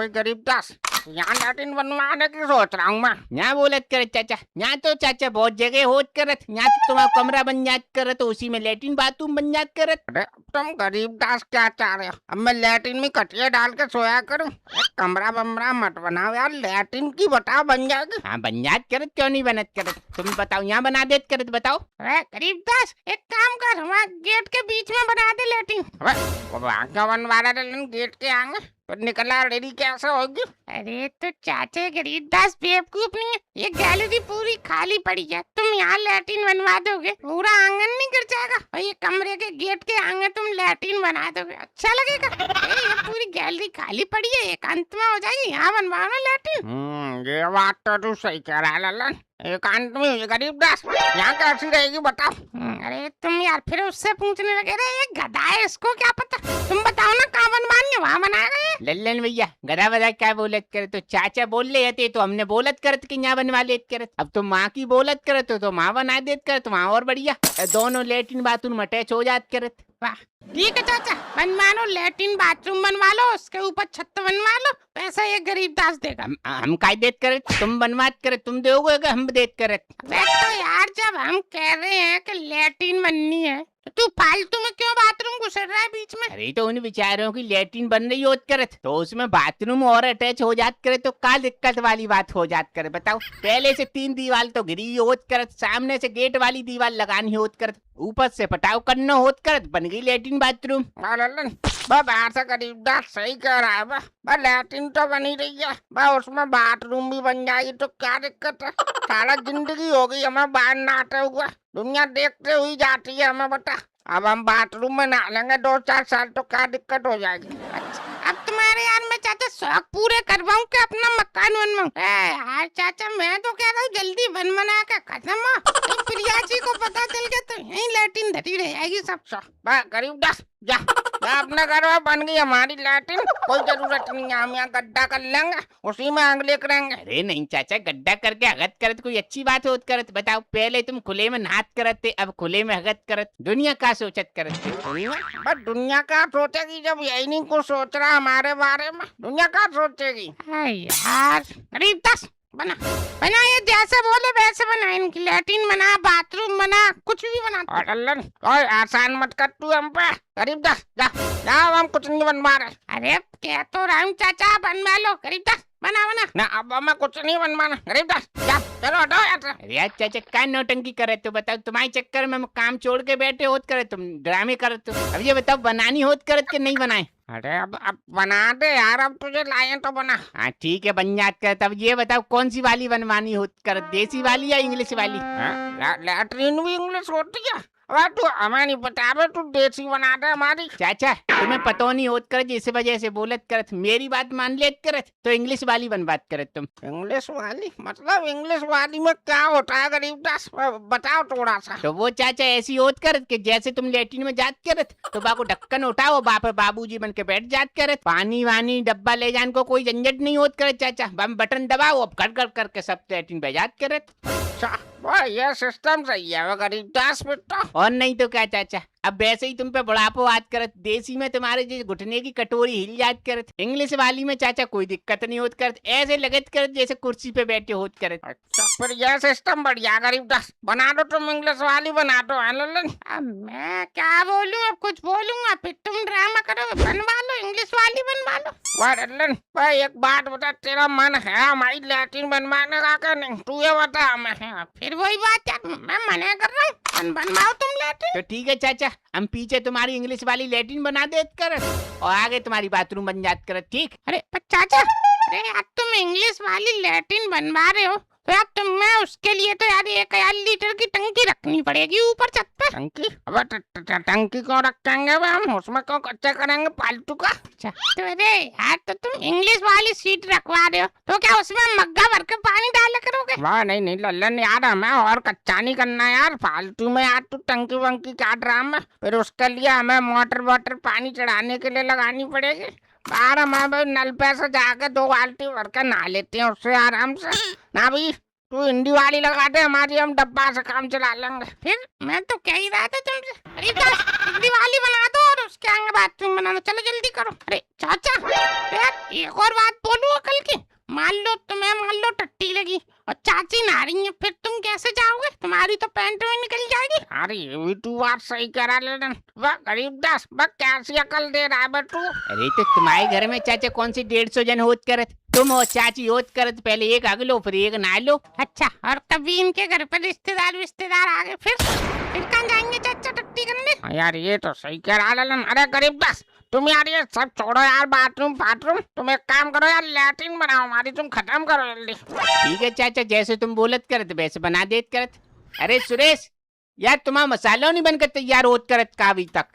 भाई गरीबदास, यहाँ लैट्रिन बनवाने की सोच रहा हूँ मैं। यहाँ बोलत करत चाचा, यहाँ तो चाचा बहुत जगह होत करत। यहाँ तो तुम्हारा कमरा बन जात करत, उसी में लेट्रिन बाथरूम बन जात करत। अरे तुम गरीबदास क्या चाह रहे हो? अब मैं लैट्रिन में कटिया डाल के सोया करूँ? कमरा बमरा मत बनाओ यार, लैट्रिन की बताओ बन जाएगी। हाँ बन जात करत, क्यों नहीं बनत करत? तुम बताओ, यहाँ बना देत करत, बताओ। अरे गरीबदास एक काम कर, वहाँ गेट के बीच में बना दे लैट्रिन। वहाँ क्या बनवा रहे गेट के आगे? तो निकला रेडी कैसे होगी? अरे तो चाचे गरीबदास बेवकूफ नहीं है, ये गैलरी पूरी खाली पड़ी है, तुम यहाँ लैट्रिन बनवा दोगे, पूरा आंगन नहीं गिर जाएगा? और ये कमरे के गेट के आगे तुम लैट्रिन बना दोगे, अच्छा लगेगा? ये पूरी गैलरी खाली पड़ी है, एकांत में हो जाएगी, यहाँ बनवाओ ना लैट्रिन। ये बात तो तू सही कह रहा है ललन। एकांत में ये गरीबदास यहाँ कैसी रहेगी बताओ? अरे तुम यार फिर उससे पूछने लगे, रे ये गधा है, इसको क्या पता? तुम बताओ ना कहाँ बनवानी है, वहाँ बनाएगा ये। लल्लन भैया गधा वधा क्या बोलत करत? तो चाचा बोल ले थे तो हमने बोलत करत कि यहाँ बनवा लेत करत। अब तो माँ की बोलत करत तो माँ बना देत करत, वहाँ और बढ़िया दोनों लेट्रिन बाथरूम अटैच हो जात करत। वाह ठीक है चाचा, बनवा लो लैट्रिन बाथरूम, बनवा लो, उसके ऊपर छत बनवा लो, पैसा ये गरीबदास देगा। हम काय देत करत? तुम बनवात करत, तुम दोगे कि हम देत करत? तो यार जब हम कह रहे हैं कि लैट्रिन बननी है तो तू फालतू में क्यों बाथरूम घुस रहा है बीच में? अरे तो उन बेचारों की लैट्रिन बन रही होत करत तो उसमें बाथरूम और अटैच हो जात करे तो का दिक्कत वाली बात हो जात करे बताओ? पहले से 3 दीवार तो गिरी होत करत, सामने से गेट वाली दीवार लगानी होत करत, ऊपर से पटाव करना होत करत, बन गई लैट्रिन बाथरूम। ललन ऐसा गरीबदास सही कह रहा है बा, लैट्रिन तो बनी रही है बा, उसमें बाथरूम भी बन जाएगी तो क्या दिक्कत है? सारा जिंदगी हो गई हमें बाहर नहाते हुए, दुनिया देखते हुई जाती है हमें बता। अब हम बाथरूम में नहा लेंगे 2-4 साल तो क्या दिक्कत हो जाएगी? अच्छा अब तुम्हारे यार मैं चाचा शौक पूरे करवाऊं कि अपना मकान बनवाऊं? यार चाचा मैं तो कह रहा हूँ जल्दी बन बना के खत्म हो, तो प्रिया जी को पता चल गया तो यही लैट्रिन धरी रह जाएगी सब। गरीबदास जा अपने घर में बन गई हमारी लैट्रिन, कोई जरूरत नहीं है, हम यहाँ गड्ढा कर लेंगे, उसी में आग लेकर रहेंगे। अरे नहीं चाचा, गड्ढा करके हगत करत कोई अच्छी बात होत करत? बताओ पहले तुम खुले में नहात करत थे, अब खुले में हगत करत, दुनिया का सोचत करत थे? बस दुनिया का सोचेगी जब यही नहीं कुछ सोच रहा हमारे बारे में, दुनिया का सोचेगी? यार गरीबदास बना बना, ये जैसे बोले वैसे बना, इनकी लैट्रिन बना, बाथरूम बना, कुछ भी बना। लल्लन कोई आसान मत कर तू हम पे, गरीबदास जा जा, हम कुछ नहीं बनवा रहे। अरे कह तो रहा हूँ चाचा बनवा लो, गरीबदास बना बना ना, अब हमें कुछ नहीं बनवाना गरीबदास, जा चलो हटो यार। अरे यार चाचा क्या नौटंकी करे? तो बताओ तुम्हारे चक्कर में हम काम छोड़ के बैठे होत करे, तुम ड्रामे करत हो। अब ये बताओ बनानी होत करत के नहीं बनाए? अरे अब बना दे यार, अब तुझे लाए तो बना। हाँ ठीक है बन जात कर। तब ये बताओ कौन सी वाली बनवानी हो कर, देसी वाली या इंग्लिश वाली? लैट्रिन भी इंग्लिश होती है? अरे तू हमें नहीं पता, अबे तू देसी बना दे हमारी। चाचा तुम्हें पता नहीं होत कर, जिस वजह से बोलत करत, मेरी बात मान लेत करत तो इंग्लिश वाली बन बात करत तुम। इंग्लिश वाली मतलब इंग्लिश वाली में क्या होता है गरीबदास, बताओ थोड़ा सा। तो वो चाचा ऐसी होत करत कि जैसे तुम लैट्रिन में जात करत तो बाको ढक्कन उठाओ, बाप बाबूजी बन के बैठ जात करत, पानी वानी डब्बा ले जान को कोई झंझट नहीं होत करत चाचा, बम बटन दबाओ अब कर कर करके सब लैट्रिन बजात करत। वाह ये सिस्टम सही है वो गरीबदास बेटा। और नहीं तो क्या चाचा, अब वैसे ही तुम पे बुढ़ापो याद करत, देसी में तुम्हारे जो घुटने की कटोरी हिल याद करत, इंग्लिश वाली में चाचा कोई दिक्कत नहीं होत करत, ऐसे लगत करत जैसे कुर्सी पे बैठे होत करत। अच्छा फिर यह सिस्टम बढ़िया गरीबदास, बना दो तुम इंग्लिश वाली बना दो। लल्लन अब मैं क्या बोलूं, अब कुछ बोलूंगा फिर तुम ड्रामा करोगे, बनवा लो इंग्लिश वाली बनवा लो। वाह लल्लन भाई एक बात बता, तेरा मन है हमारी लैट्रिन बनवाने का क्या नहीं, तू ये बता हमें। फिर वही बात यार, मैं मना कर रहा हूँ, बनवाओ तुम लैट्रिन। तो ठीक है चाचा, हम पीछे तुम्हारी इंग्लिश वाली लैट्रिन बना देत करत और आगे तुम्हारी बाथरूम बन जात करत, ठीक? अरे चाचा, अरे यार तुम इंग्लिश वाली लैट्रिन बनवा रहे हो तो यार तुम्हें उसके लिए तो यार 1000 लीटर की टंकी रखनी पड़ेगी ऊपर छत पे। टंकी? अब टंकी क्यों रखेंगे हम, उसमें क्यों कच्चा करेंगे फालतू का? तो अरे यार तो तुम इंग्लिश वाली सीट रखवा रहे हो तो क्या उसमें मग्गा भर के पानी डाला करोगे? वाह नहीं नहीं लल्लन यार, हमें और कच्चा नहीं करना यार फालतू में यार, तू टंकी वंकी काट रहा है, फिर उसके लिए हमें मोटर वोटर पानी चढ़ाने के लिए लगानी पड़ेगी। बाहर हमारे नल पे से जाके 2 बाल्टी भर के नहा लेते हैं उससे आराम से ना भाई, तू हिंदी वाली लगा दे, हमारी हम डब्बा से काम चला लेंगे। फिर मैं तो कह ही रहा था तुमसे, गरीबदास दिवाली बना दो और उसके आगे बाथरूम बना दो, चलो जल्दी करो। अरे चाचा यार एक और बात बोलूं अकल की, मान लो टट्टी लगी और चाची नहा रही है, फिर तुम कैसे जाओगे? तुम्हारी तो पैंट में निकल जाएगी। अरे ये भी तू बात सही करा लेना। वह गरीबदास वह कैसी अकल दे रहा है बे तू। अरे तो तुम्हारे घर में चाचा कौन सी 150 जन होत करत, तुम और चाची होत करत, पहले एक अगलो फिर एक नहा लो। अच्छा, और कभी इनके घर पर रिश्तेदार आ गए, फिर कहाँ जाएंगे चाचा टट्टी करने? यार ये तो सही करा लेना। अरे गरीबदास तुम यार ये सब छोड़ो यार, बाथरूम तुम एक काम करो यार, लैट्रिन बनाओ हमारी, तुम खत्म करो जल्दी। ठीक है चाचा, जैसे तुम बोलत करत वैसे बना देत करत। अरे सुरेश यार, तुम्हारा मसाला नहीं बनकर तैयार होत करत का अभी तक?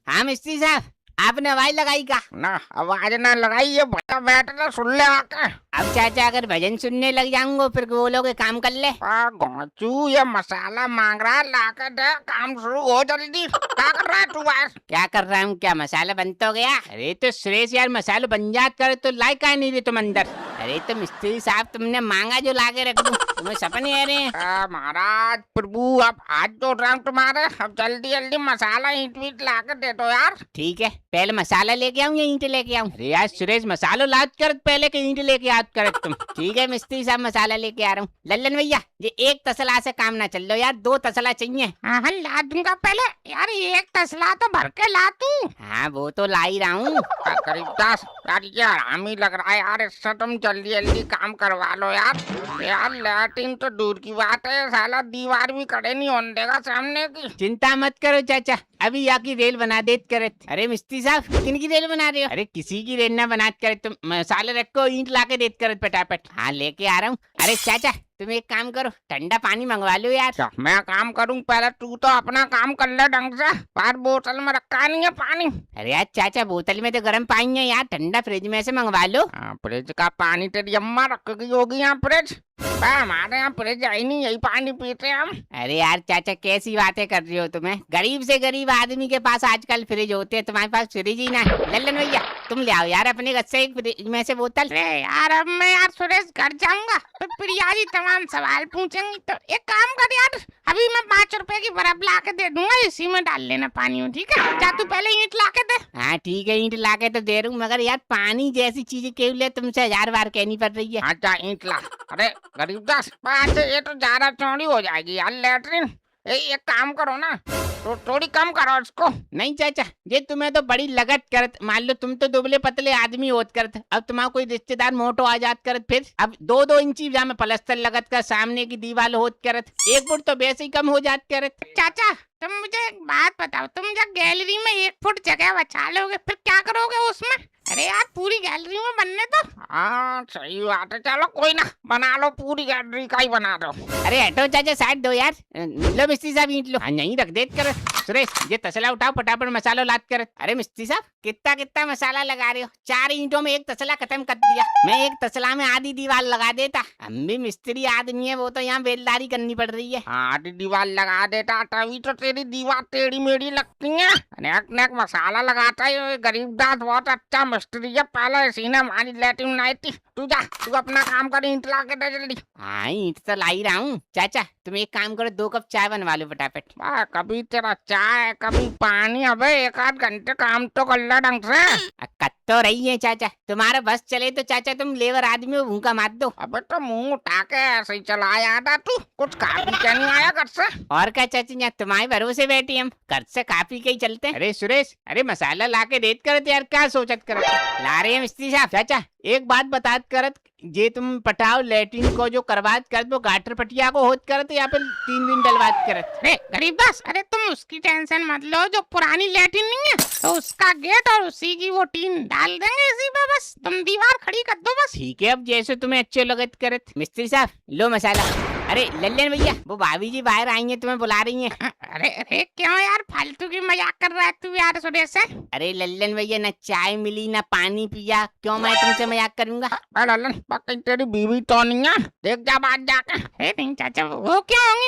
हाँ मिस्त्री साहब, आपने आवाज लगाई का? ना आवाज ना लगाई, ये भैया बैठ ना सुन ले आके। अब चाचा अगर भजन सुनने लग जाऊंगा फिर बोलोगे काम कर ले। गोचू ये मसाला मांग रहा है, ला कर दे, काम शुरू हो जल्दी। क्या कर रहा है तू यार? क्या कर रहा हूँ, क्या मसाला बन तो गया? अरे तो सुरेश यार, मसाला बन जात करे तो लाइक आ नहीं रहे तुम अंदर। अरे तो मिस्त्री साहब तुमने मांगा जो लाके रख दूं, तुम्हें सपने आ रहे हैं? महाराज प्रभु अब हाथ जोड़ रहा हूँ तुम्हारे, अब जल्दी जल्दी मसाला ईंट वीट ला कर दे दो यार। ठीक है, पहले मसाला लेके आऊँ या ईंट लेके आऊँ? अरे यार सुरेश, मसालो लाद कर पहले के ईंट लेके याद कर तुम। ठीक है मिस्त्री साहब, मसाला लेके आ रहा हूँ। लल्लन भैया ये एक तसला से काम ना चल लो यार, 2 तसला चाहिए। हाँ ला दूंगा, पहले यार एक तसला तो भर के ला तू। हाँ वो तो ला ही रहा हूँ। गरीबदास यार ये आराम ही लग रहा है यार, इससे तुम जल्दी जल्दी काम करवा लो यार। यार लैट्रिन तो दूर की बात है, साला दीवार भी खड़े नहीं होने देगा सामने की। चिंता मत करो चाचा, अभी यहाँ की रेल बना देत करे। अरे मिस्त्री साहब किन की रेल बना रहे हो? अरे किसी की रेल ना बना करे, तुम मसाले रखो, ईंट लाके देत करे फटाफट। हाँ लेके आ रहा हूँ। अरे चाचा तुम एक काम करो, ठंडा पानी मंगवा लो यार। क्या मैं काम करूं? पहले तू तो अपना काम कर ले ढंग से, बाहर बोतल में रखा नहीं है पानी। अरे यार चाचा, बोतल में तो गर्म पानी है यार, ठंडा फ्रिज में से मंगवा लो। फ्रिज का पानी तेरी अम्मा रख गई होगी यहाँ फ्रिज। हमारे यहाँ फ्रिज है ही नहीं, यही पानी पीते हैं हम। अरे यार चाचा कैसी बातें कर रही हो तुम्हें, गरीब से गरीब आदमी के पास आजकल फ्रिज होते हैं, तुम्हारे पास फ्रिज ही ना है। लल्लन भैया तुम ले आओ यार अपने घर से एक फ्रिज में से बोतल। अरे यार अब मैं यार सुरेश घर जाऊंगा, फिर प्रिया जी तमाम सवाल पूछेंगी, तो एक काम कर यार, अभी मैं 5 रुपए की बर्फ ला के दे दूंगा, इसी में डाल लेना पानी हो, ठीक है? जा तू पहले ईंट ला के दे। हाँ ठीक है, ईंट ला के तो दे रहा हूँ, मगर यार पानी जैसी चीजें केवल है तुमसे 1000 बार कहनी पड़ रही है। अच्छा ईंट ला। अरे गरीबदास बात ये तो ज्यादा चौड़ी हो जाएगी यार लैट्रिन, एक काम करो ना, तो थोड़ी कम करो इसको। नहीं चाचा, ये तुम्हें तो बड़ी लगत करत, मान लो तुम तो दुबले पतले आदमी होत करत, अब तुम्हारा कोई रिश्तेदार मोटो आ जात करत, फिर अब 2-2 इंची जहाँ में पलस्तर लगत कर, सामने की दीवार होत करत, 1 फुट तो वैसे ही कम हो जात करत। चाचा तुम मुझे एक बात बताओ, तुम जब गैलरी में 1 फुट जगह बचा लोगे फिर क्या करोगे उसमें? अरे यार पूरी गैलरी में बनने दो। हाँ सही बात है, चलो कोई ना, बना लो, पूरी गैलरी का ही बना दो। अरे हटो चाचा, साइड दो यार। लो मिस्त्री साहब ईंट लो। हाँ यहीं रख देत कर। सुरेश ये तसला उठाओ, फटाफट मसाला लाद कर। अरे मिस्त्री साहब कितना मसाला लगा रहे हो, 4 ईंटों में 1 तसला खत्म कर दिया, मैं 1 तसला में आधी दीवार लगा देता। हम भी मिस्त्री आदमी है, वो तो यहाँ बेलदारी करनी पड़ रही है। आधी दीवार लगा देता तभी तो तेरी दीवार टेढ़ी मेढ़ी लगती है। नेक मसाला लगाता है, गरीबदास बहुत अच्छा मिस्त्री है, पहले इसी ने हमारी लैट्रिन बनाई थी। तू जा, तू अपना काम कर, ईंट ला के दे जल्दी। हाँ ईंट तो ला ही रहा हूँ। चाचा तुम एक काम करो, 2 कप चाय बनवा लो फटाफट। कभी तेरा चाय कभी पानी, अबे 1-8 घंटे काम तो कर ले ढंग से। कत तो रही है चाचा, तुम्हारा बस चले तो चाचा तुम लेबर आदमी हो, भूखा मार दो। अबे तो मुंह उठा के ऐसे ही चला आया था तू, कुछ खा पी के नहीं आया घर से? और क्या चाचा, यहाँ तुम्हारे भरोसे बैठी हम, घर से खा पी के ही चलते। अरे सुरेश, अरे मसाला ला के देत करत यार, क्या सोचत करत? ला रहे हैं मिस्त्री साहब। चाचा एक बात बतात करत, जे तुम पटाओ लैट्रिन को जो करवात करत, वो गाटर पटिया को होत करत या फिर 3 दिन डलवात करत? अरे गरीबदास, अरे तुम उसकी टेंशन मत लो, जो पुरानी लैट्रिन नहीं है तो उसका गेट और उसी की वो टीन डाल देंगे इसी पे, बस तुम दीवार खड़ी कर दो बस। ठीक है, अब जैसे तुम्हें अच्छे लगत करत। मिस्त्री साहब लो मसाला। अरे लल्लन भैया वो भाभी जी बाहर आई हैं, तुम्हें बुला रही हैं। अरे क्यों यार, फालतू की मजाक कर रहा है तू यार सुरेश से? अरे लल्लन भैया, ना चाय मिली ना पानी पिया, क्यों मैं तुमसे मजाक करूंगा? लल्लन पक्की तेरी बीवी तो नहीं है, देख जा बात जाके। नहीं चाचा, वो क्यों होंगी?